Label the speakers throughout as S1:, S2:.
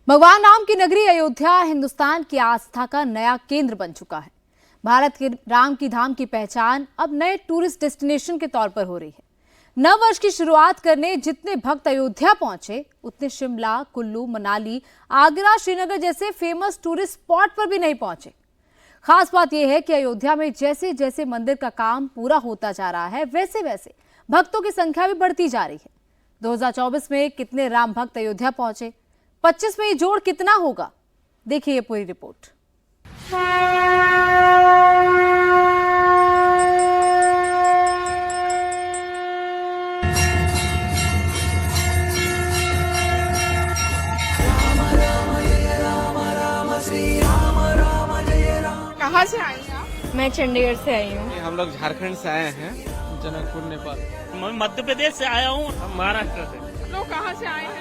S1: भगवान राम की नगरी अयोध्या हिंदुस्तान की आस्था का नया केंद्र बन चुका है। भारत के राम की धाम की पहचान अब नए टूरिस्ट डेस्टिनेशन के तौर पर हो रही है। नव वर्ष की शुरुआत करने जितने भक्त अयोध्या पहुंचे, उतने शिमला, कुल्लू, मनाली, आगरा, श्रीनगर जैसे फेमस टूरिस्ट स्पॉट पर भी नहीं पहुंचे। खास बात यह है कि अयोध्या में जैसे जैसे मंदिर का काम पूरा होता जा रहा है, वैसे वैसे भक्तों की संख्या भी बढ़ती जा रही है। 2024 में कितने राम भक्त अयोध्या पहुंचे, 25 में ये जोड़ कितना होगा, देखिए ये पूरी रिपोर्ट।
S2: कहाँ से आई हैं आप?
S3: मैं चंडीगढ़ से आई हूँ।
S4: हम लोग झारखंड से आए हैं, जनकपुर, नेपाल।
S5: मैं मध्य प्रदेश से आया हूँ, महाराष्ट्र से।
S2: लोग कहाँ से आए हैं?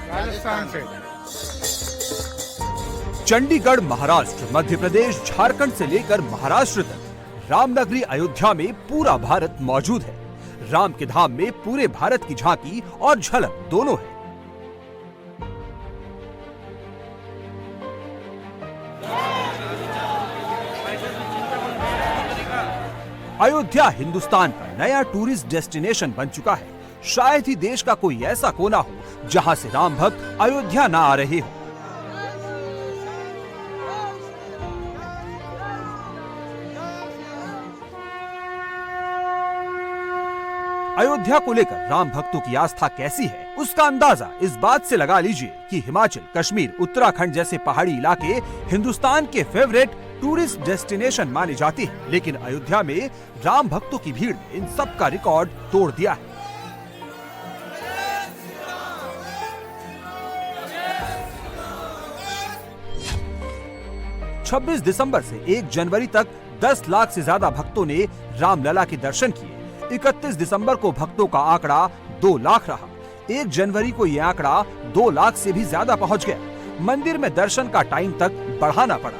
S4: राजस्थान से।
S6: चंडीगढ़, महाराष्ट्र, मध्य प्रदेश, झारखंड से लेकर महाराष्ट्र तक रामनगरी अयोध्या में पूरा भारत मौजूद है। राम के धाम में पूरे भारत की झांकी और झलक दोनों है। अयोध्या हिंदुस्तान का नया टूरिस्ट डेस्टिनेशन बन चुका है। शायद ही देश का कोई ऐसा कोना हो जहां से राम भक्त अयोध्या ना आ रहे हो। अयोध्या को लेकर राम भक्तों की आस्था कैसी है, उसका अंदाजा इस बात से लगा लीजिए कि हिमाचल, कश्मीर, उत्तराखंड जैसे पहाड़ी इलाके हिंदुस्तान के फेवरेट टूरिस्ट डेस्टिनेशन माने जाते हैं, लेकिन अयोध्या में राम भक्तों की भीड़ ने इन सब का रिकॉर्ड तोड़ दिया है। छब्बीस दिसंबर से 1 जनवरी तक 10 लाख से ज्यादा भक्तों ने रामलला के दर्शन किए। 31 दिसंबर को भक्तों का आंकड़ा 2 लाख रहा। 1 जनवरी को यह आंकड़ा 2 लाख से भी ज्यादा पहुंच गया। मंदिर में दर्शन का टाइम तक बढ़ाना पड़ा।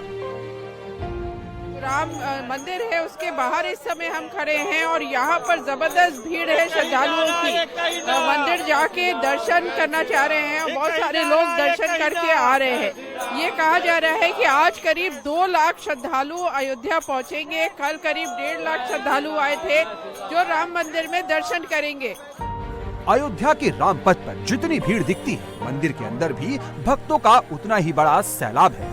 S2: राम मंदिर है, उसके बाहर इस समय हम खड़े हैं और यहाँ पर जबरदस्त भीड़ है श्रद्धालुओं की। मंदिर जाके दर्शन करना चाह रहे हैं, बहुत सारे लोग दर्शन करके आ रहे हैं। ये कहा जा रहा है कि आज करीब 2 लाख श्रद्धालु अयोध्या पहुँचेंगे। कल करीब 1.5 लाख श्रद्धालु आए थे जो राम मंदिर में दर्शन करेंगे।
S6: अयोध्या के राम पथ पर जितनी भीड़ दिखती है, मंदिर के अंदर भी भक्तों का उतना ही बड़ा सैलाब है।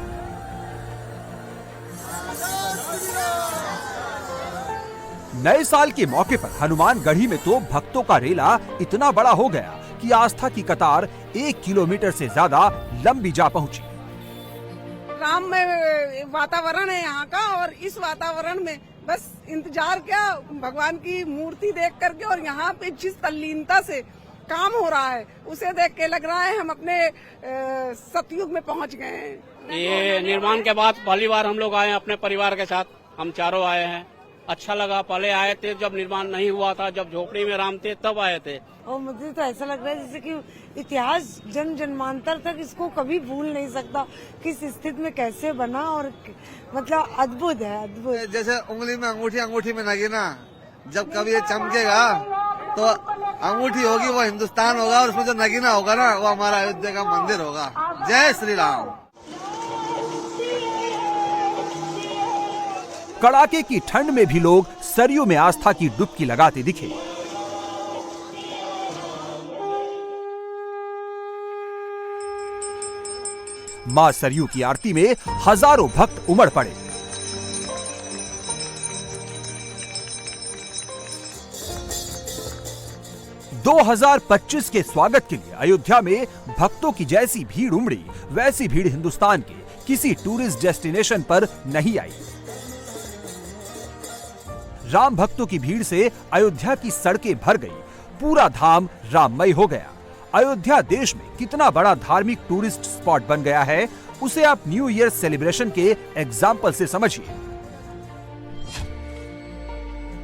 S6: नए साल के मौके पर हनुमानगढ़ी में तो भक्तों का रेला इतना बड़ा हो गया कि आस्था की कतार 1 किलोमीटर से ज्यादा लंबी जा पहुंची।
S7: राम में वातावरण है यहाँ का, और इस वातावरण में बस इंतजार क्या, भगवान की मूर्ति देख करके और यहाँ पे जिस तल्लीनता से काम हो रहा है उसे देख के लग रहा है हम अपने सतयुग में पहुँच गए हैं।
S5: ये निर्माण के बाद पहली बार हम लोग आए हैं अपने परिवार के साथ। हम चारों आए हैं, अच्छा लगा। पहले आए थे जब निर्माण नहीं हुआ था, जब झोपड़ी में राम थे तब आए थे।
S7: और मुझे तो ऐसा लग रहा है जैसे कि इतिहास जन जन्मांतर तक इसको कभी भूल नहीं सकता, किस स्थिति में कैसे बना, और मतलब अद्भुत है, अद्भुत।
S4: जैसे उंगली में अंगूठी, अंगूठी में नगीना, जब कभी ये चमकेगा तो अंगूठी होगी वो हिंदुस्तान होगा, और उसमें जो नगीना होगा ना वो हमारा अयोध्या का मंदिर होगा। जय श्री राम।
S6: कड़ाके की ठंड में भी लोग सरयू में आस्था की डुबकी लगाते दिखे। मां सरयू की आरती में हजारों भक्त उमड़ पड़े। दो 2025 के स्वागत के लिए अयोध्या में भक्तों की जैसी भीड़ उमड़ी, वैसी भीड़ हिंदुस्तान के किसी टूरिस्ट डेस्टिनेशन पर नहीं आई। राम भक्तों की भीड़ से अयोध्या की सड़कें भर गई, पूरा धाम राममय हो गया। अयोध्या देश में कितना बड़ा धार्मिक टूरिस्ट स्पॉट बन गया है, उसे आप न्यू ईयर सेलिब्रेशन के एग्जाम्पल से समझिए।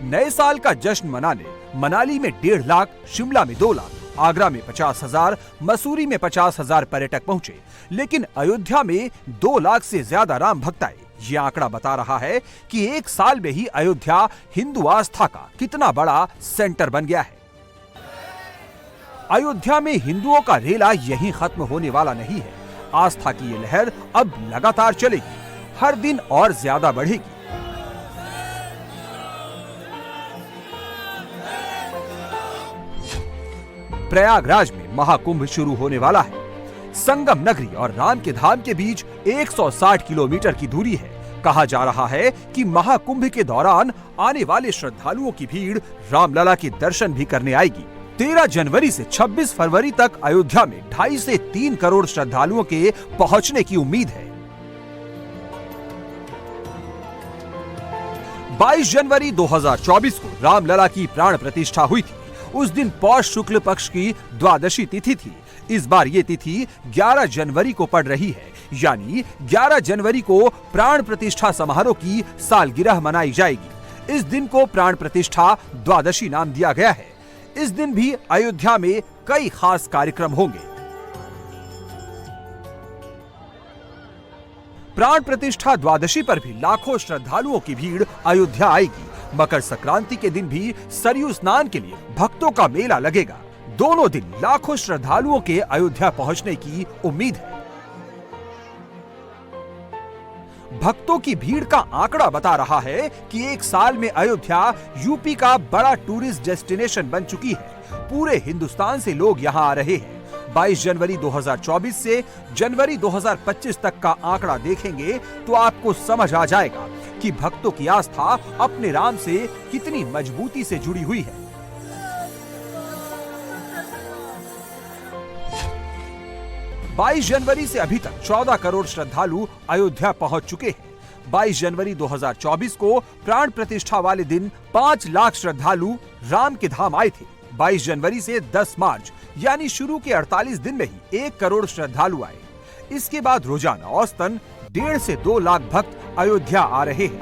S6: नए साल का जश्न मनाने मनाली में 1.5 लाख, शिमला में 2 लाख, आगरा में 50,000, मसूरी में 50,000 पर्यटक पहुंचे, लेकिन अयोध्या में 2 लाख से ज्यादा राम भक्त आए। ये आंकड़ा बता रहा है कि 1 साल में ही अयोध्या हिंदू आस्था का कितना बड़ा सेंटर बन गया है। अयोध्या में हिंदुओं का रेला यहीं खत्म होने वाला नहीं है। आस्था की ये लहर अब लगातार चलेगी, हर दिन और ज्यादा बढ़ेगी। प्रयागराज में महाकुंभ शुरू होने वाला है। संगम नगरी और राम के धाम के बीच 160 किलोमीटर की दूरी है। कहा जा रहा है कि महाकुंभ के दौरान आने वाले श्रद्धालुओं की भीड़ रामलला के दर्शन भी करने आएगी। 13 जनवरी से 26 फरवरी तक अयोध्या में 2.5 से 3 करोड़ श्रद्धालुओं के पहुंचने की उम्मीद है। 22 जनवरी 2024 को रामलला की प्राण प्रतिष्ठा हुई थी। उस दिन पौष शुक्ल पक्ष की द्वादशी तिथि थी। इस बार ये तिथि 11 जनवरी को पड़ रही है, यानी 11 जनवरी को प्राण प्रतिष्ठा समारोह की सालगिरह मनाई जाएगी। इस दिन को प्राण प्रतिष्ठा द्वादशी नाम दिया गया है। इस दिन भी अयोध्या में कई खास कार्यक्रम होंगे। प्राण प्रतिष्ठा द्वादशी पर भी लाखों श्रद्धालुओं की भीड़ अयोध्या आएगी। मकर संक्रांति के दिन भी सरयू स्नान के लिए भक्तों का मेला लगेगा। दोनों दिन लाखों श्रद्धालुओं के अयोध्या पहुंचने की उम्मीद है। भक्तों की भीड़ का आंकड़ा बता रहा है कि एक साल में अयोध्या यूपी का बड़ा टूरिस्ट डेस्टिनेशन बन चुकी है। पूरे हिंदुस्तान से लोग यहां आ रहे हैं। 22 जनवरी 2024 से जनवरी 2025 तक का आंकड़ा देखेंगे तो आपको समझ आ जाएगा कि भक्तों की आस्था अपने राम से कितनी मजबूती से जुड़ी हुई है। बाईस जनवरी से अभी तक 14 करोड़ श्रद्धालु अयोध्या पहुंच चुके हैं। 22 जनवरी 2024 को प्राण प्रतिष्ठा वाले दिन 5 लाख श्रद्धालु राम के धाम आए थे। 22 जनवरी से 10 मार्च यानी शुरू के 48 दिन में ही 1 करोड़ श्रद्धालु आए। इसके बाद रोजाना औसतन 1.5 से 2 लाख भक्त अयोध्या आ रहे हैं।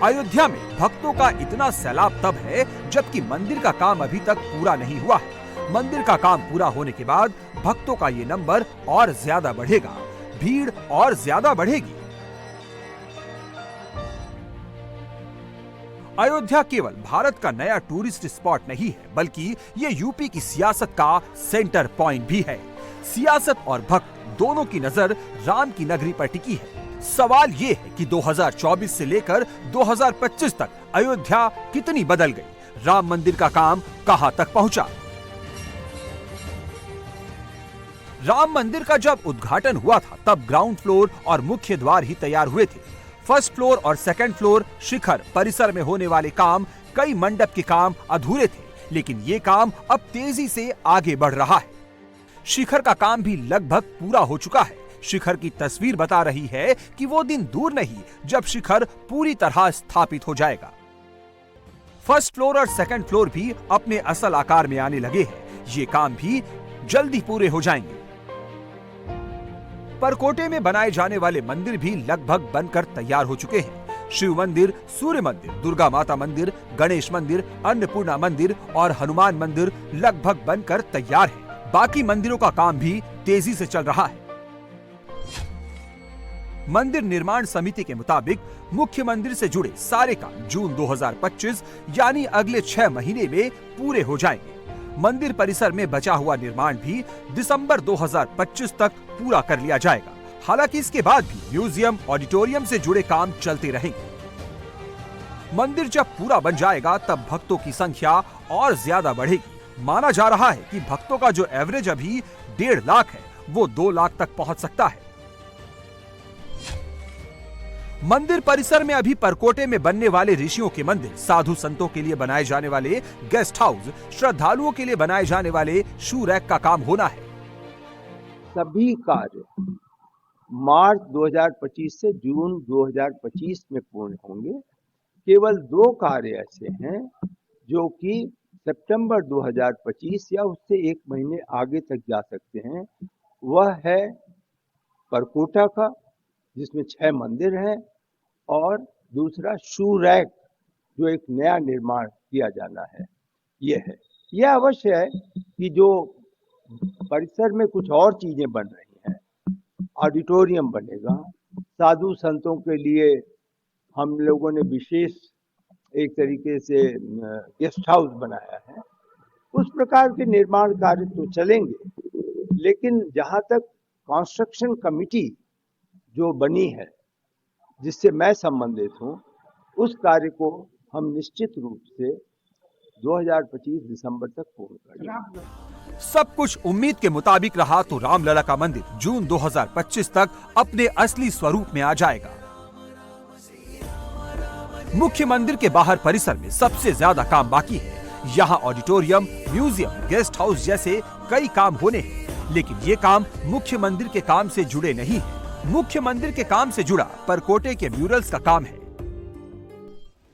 S6: अयोध्या में भक्तों का इतना सैलाब तब है जबकि मंदिर का काम अभी तक पूरा नहीं हुआ है। मंदिर का काम पूरा होने के बाद भक्तों का ये नंबर और ज्यादा बढ़ेगा, भीड़ और ज्यादा बढ़ेगी। अयोध्या केवल भारत का नया टूरिस्ट स्पॉट नहीं है, बल्कि ये यूपी की सियासत का सेंटर पॉइंट भी है। सियासत और भक्त दोनों की नजर राम की नगरी पर टिकी है। सवाल ये है कि 2024 से लेकर 2025 तक अयोध्या कितनी बदल गई, राम मंदिर का काम कहां तक पहुंचा। राम मंदिर का जब उद्घाटन हुआ था तब ग्राउंड फ्लोर और मुख्य द्वार ही तैयार हुए थे। फर्स्ट फ्लोर और सेकंड फ्लोर शिखर परिसर में होने वाले काम, कई मंडप के काम अधूरे थे, लेकिन ये काम अब तेजी से आगे बढ़ रहा है। शिखर का काम भी लगभग पूरा हो चुका है। शिखर की तस्वीर बता रही है कि वो दिन दूर नहीं जब शिखर पूरी तरह स्थापित हो जाएगा। फर्स्ट फ्लोर और सेकंड फ्लोर भी अपने असल आकार में आने लगे हैं। ये काम भी जल्दी पूरे हो जाएंगे। परकोटे में बनाए जाने वाले मंदिर भी लगभग बनकर तैयार हो चुके हैं। शिव मंदिर, सूर्य मंदिर, दुर्गा माता मंदिर, गणेश मंदिर, अन्नपूर्णा मंदिर और हनुमान मंदिर लगभग बनकर तैयार है। बाकी मंदिरों का काम भी तेजी से चल रहा है। मंदिर निर्माण समिति के मुताबिक मुख्य मंदिर से जुड़े सारे काम जून 2025 यानी अगले 6 महीने में पूरे हो जाएंगे। मंदिर परिसर में बचा हुआ निर्माण भी दिसंबर 2025 तक पूरा कर लिया जाएगा। हालांकि इसके बाद भी म्यूजियम, ऑडिटोरियम से जुड़े काम चलते रहेंगे। मंदिर जब पूरा बन जाएगा तब भक्तों की संख्या और ज्यादा बढ़ेगी। माना जा रहा है कि भक्तों का जो एवरेज अभी 1.5 लाख है वो 2 लाख तक पहुंच सकता है। मंदिर परिसर में अभी परकोटे में बनने वाले ऋषियों के मंदिर, साधु संतों के लिए बनाए जाने वाले गेस्ट हाउस, श्रद्धालुओं के लिए बनाए जाने वाले शू रैक का काम होना है।
S3: सभी कार्य मार्च 2025 से जून 2025 में पूर्ण होंगे। केवल 2 कार्य ऐसे हैं जो कि सितंबर 2025 या उससे 1 महीने आगे तक जा सकते हैं। वह है परकोटा का, जिसमें 6 मंदिर हैं, और दूसरा शू रैक जो एक नया निर्माण किया जाना है। यह अवश्य है कि जो परिसर में कुछ और चीजें बन रही हैं, ऑडिटोरियम बनेगा, साधु संतों के लिए हम लोगों ने विशेष एक तरीके से गेस्ट हाउस बनाया है, उस प्रकार के निर्माण कार्य तो चलेंगे, लेकिन जहां तक कंस्ट्रक्शन कमिटी जो बनी है जिससे मैं संबंधित हूं, उस कार्य को हम निश्चित रूप से 2025 दिसंबर तक पूर्ण करेंगे।
S6: सब कुछ उम्मीद के मुताबिक रहा तो रामलला का मंदिर जून 2025 तक अपने असली स्वरूप में आ जाएगा। मुख्य मंदिर के बाहर परिसर में सबसे ज्यादा काम बाकी है। यहाँ ऑडिटोरियम, म्यूजियम, गेस्ट हाउस जैसे कई काम होने हैं, लेकिन ये काम मुख्य मंदिर के काम से जुड़े नहीं है। मुख्य मंदिर के काम से जुड़ा परकोटे के म्यूरल्स का काम है।